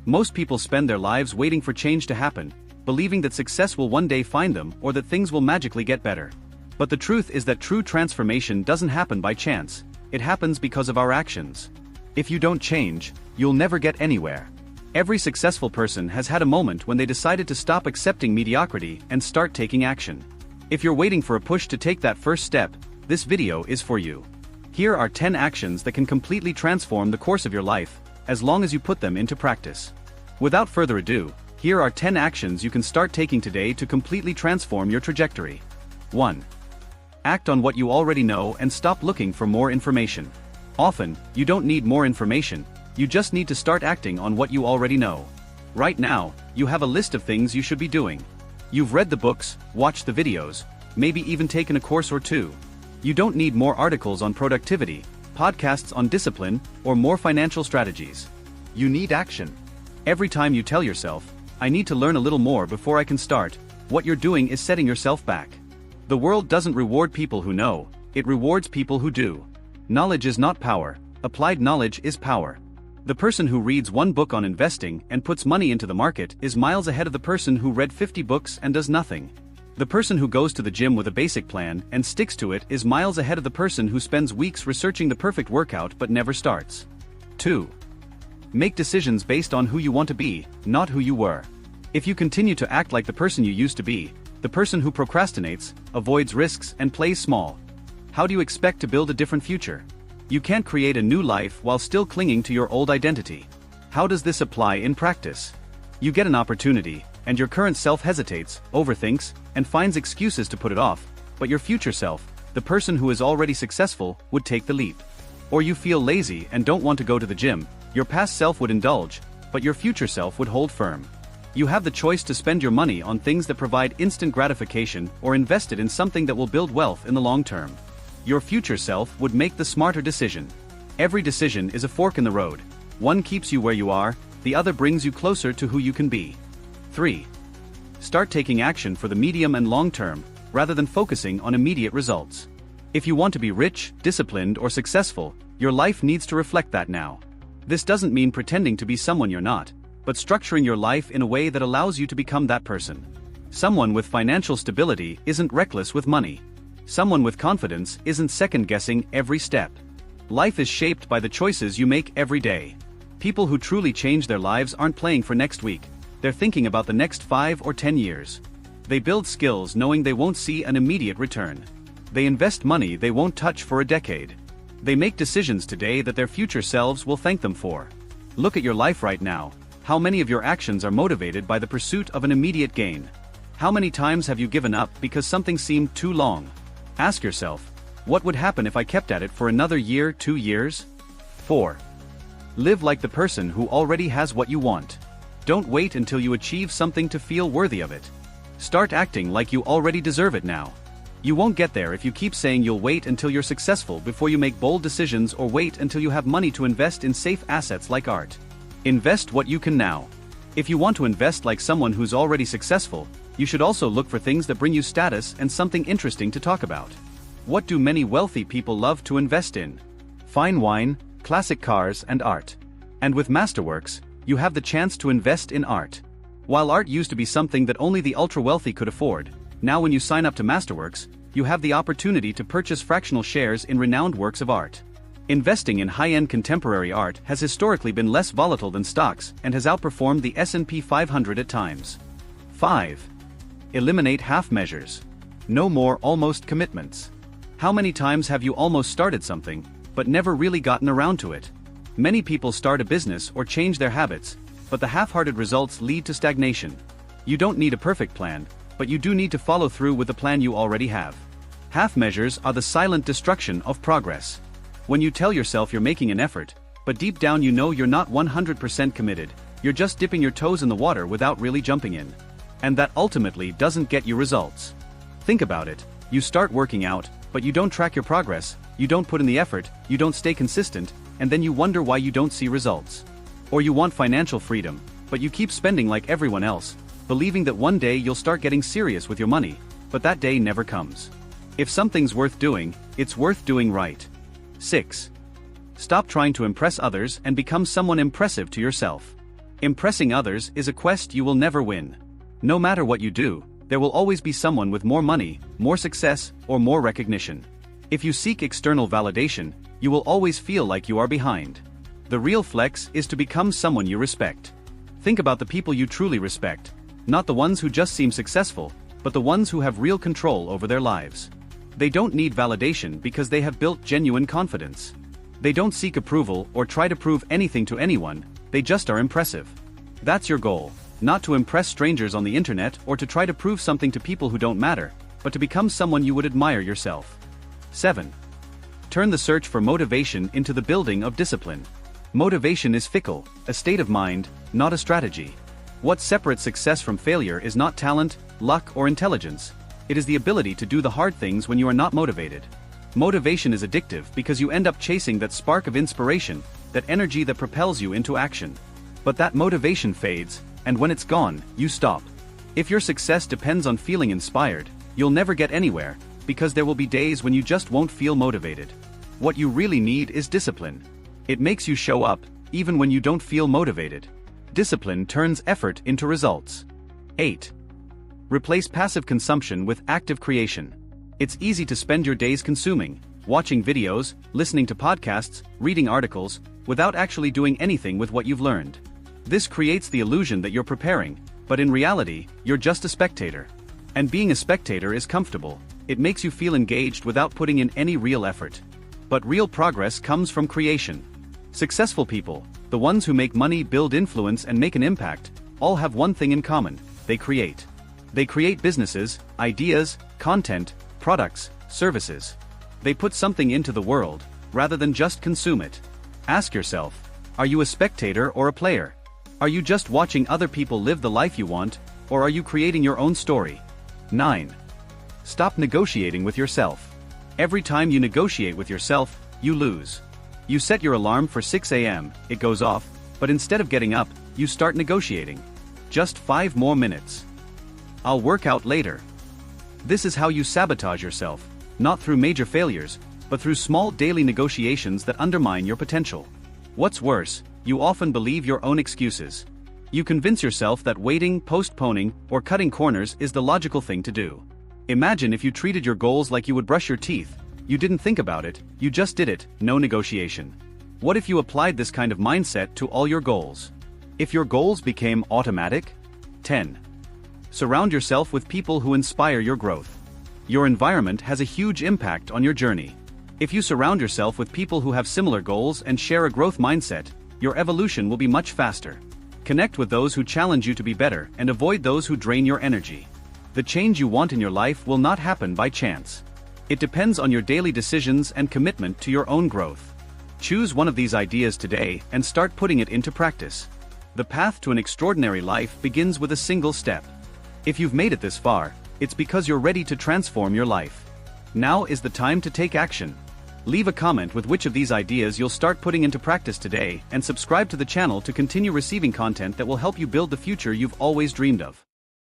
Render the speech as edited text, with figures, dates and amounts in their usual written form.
Most people spend their lives waiting for change to happen, believing that success will one day find them or that things will magically get better. But the truth is that true transformation doesn't happen by chance, it happens because of our actions. If you don't change, you'll never get anywhere. Every successful person has had a moment when they decided to stop accepting mediocrity and start taking action. If you're waiting for a push to take that first step, this video is for you. Here are 10 actions that can completely transform the course of your life, as long as you put them into practice. Without further ado, here are 10 actions you can start taking today to completely transform your trajectory. 1. Act on what you already know and stop looking for more information. Often, you don't need more information, you just need to start acting on what you already know. Right now, you have a list of things you should be doing. You've read the books, watched the videos, maybe even taken a course or two. You don't need more articles on productivity, podcasts on discipline, or more financial strategies. You need action. Every time you tell yourself, I need to learn a little more before I can start, what you're doing is setting yourself back. The world doesn't reward people who know, it rewards people who do. Knowledge is not power, applied knowledge is power. The person who reads one book on investing and puts money into the market is miles ahead of the person who read 50 books and does nothing. The person who goes to the gym with a basic plan and sticks to it is miles ahead of the person who spends weeks researching the perfect workout but never starts. 2. Make decisions based on who you want to be, not who you were. If you continue to act like the person you used to be, the person who procrastinates, avoids risks, and plays small, how do you expect to build a different future? You can't create a new life while still clinging to your old identity. How does this apply in practice? You get an opportunity, and your current self hesitates, overthinks, and finds excuses to put it off, but your future self, the person who is already successful, would take the leap. Or you feel lazy and don't want to go to the gym, your past self would indulge, but your future self would hold firm. You have the choice to spend your money on things that provide instant gratification or invest it in something that will build wealth in the long term. Your future self would make the smarter decision. Every decision is a fork in the road. One keeps you where you are, the other brings you closer to who you can be. 3. Start taking action for the medium and long term, rather than focusing on immediate results. If you want to be rich, disciplined, or successful, your life needs to reflect that now. This doesn't mean pretending to be someone you're not, but structuring your life in a way that allows you to become that person. Someone with financial stability isn't reckless with money. Someone with confidence isn't second-guessing every step. Life is shaped by the choices you make every day. People who truly change their lives aren't playing for next week, they're thinking about the next 5 or 10 years. They build skills knowing they won't see an immediate return. They invest money they won't touch for a decade. They make decisions today that their future selves will thank them for. Look at your life right now. How many of your actions are motivated by the pursuit of an immediate gain? How many times have you given up because something seemed too long? Ask yourself, what would happen if I kept at it for another year, 2 years? 4. Live like the person who already has what you want. Don't wait until you achieve something to feel worthy of it. Start acting like you already deserve it now. You won't get there if you keep saying you'll wait until you're successful before you make bold decisions or wait until you have money to invest in safe assets like art. Invest what you can now. If you want to invest like someone who's already successful, you should also look for things that bring you status and something interesting to talk about. What do many wealthy people love to invest in? Fine wine, classic cars, and art. And with Masterworks, you have the chance to invest in art. While art used to be something that only the ultra-wealthy could afford, now when you sign up to Masterworks, you have the opportunity to purchase fractional shares in renowned works of art. Investing in high-end contemporary art has historically been less volatile than stocks and has outperformed the S&P 500 at times. 5. Eliminate half measures. No more almost commitments. How many times have you almost started something, but never really gotten around to it? Many people start a business or change their habits, but the half-hearted results lead to stagnation. You don't need a perfect plan, but you do need to follow through with the plan you already have. Half measures are the silent destruction of progress. When you tell yourself you're making an effort, but deep down you know you're not 100% committed, you're just dipping your toes in the water without really jumping in. And that ultimately doesn't get you results. Think about it, you start working out, but you don't track your progress, you don't put in the effort, you don't stay consistent, and then you wonder why you don't see results. Or you want financial freedom, but you keep spending like everyone else, believing that one day you'll start getting serious with your money, but that day never comes. If something's worth doing, it's worth doing right. 6. Stop trying to impress others and become someone impressive to yourself. Impressing others is a quest you will never win. No matter what you do, there will always be someone with more money, more success, or more recognition. If you seek external validation, you will always feel like you are behind. The real flex is to become someone you respect. Think about the people you truly respect, not the ones who just seem successful, but the ones who have real control over their lives. They don't need validation because they have built genuine confidence. They don't seek approval or try to prove anything to anyone, they just are impressive. That's your goal, not to impress strangers on the internet or to try to prove something to people who don't matter, but to become someone you would admire yourself. 7. Turn the search for motivation into the building of discipline. Motivation is fickle, a state of mind, not a strategy. What separates success from failure is not talent, luck, or intelligence. It is the ability to do the hard things when you are not motivated. Motivation is addictive because you end up chasing that spark of inspiration, that energy that propels you into action. But that motivation fades, and when it's gone, you stop. If your success depends on feeling inspired, you'll never get anywhere, because there will be days when you just won't feel motivated. What you really need is discipline. It makes you show up, even when you don't feel motivated. Discipline turns effort into results. 8. Replace passive consumption with active creation. It's easy to spend your days consuming, watching videos, listening to podcasts, reading articles, without actually doing anything with what you've learned. This creates the illusion that you're preparing, but in reality, you're just a spectator. And being a spectator is comfortable. It makes you feel engaged without putting in any real effort. But real progress comes from creation. Successful people, the ones who make money, build influence, and make an impact, all have one thing in common: they create. They create businesses, ideas, content, products, services. They put something into the world, rather than just consume it. Ask yourself, are you a spectator or a player? Are you just watching other people live the life you want, or are you creating your own story? 9. Stop negotiating with yourself. Every time you negotiate with yourself, you lose. You set your alarm for 6 a.m., it goes off, but instead of getting up, you start negotiating. Just 5 more minutes. I'll work out later. This is how you sabotage yourself, not through major failures, but through small daily negotiations that undermine your potential. What's worse, you often believe your own excuses. You convince yourself that waiting, postponing, or cutting corners is the logical thing to do. Imagine if you treated your goals like you would brush your teeth. You didn't think about it, you just did it, no negotiation. What if you applied this kind of mindset to all your goals? If your goals became automatic? 10. Surround yourself with people who inspire your growth. Your environment has a huge impact on your journey. If you surround yourself with people who have similar goals and share a growth mindset, your evolution will be much faster. Connect with those who challenge you to be better and avoid those who drain your energy. The change you want in your life will not happen by chance. It depends on your daily decisions and commitment to your own growth. Choose one of these ideas today and start putting it into practice. The path to an extraordinary life begins with a single step. If you've made it this far, it's because you're ready to transform your life. Now is the time to take action. Leave a comment with which of these ideas you'll start putting into practice today, and subscribe to the channel to continue receiving content that will help you build the future you've always dreamed of.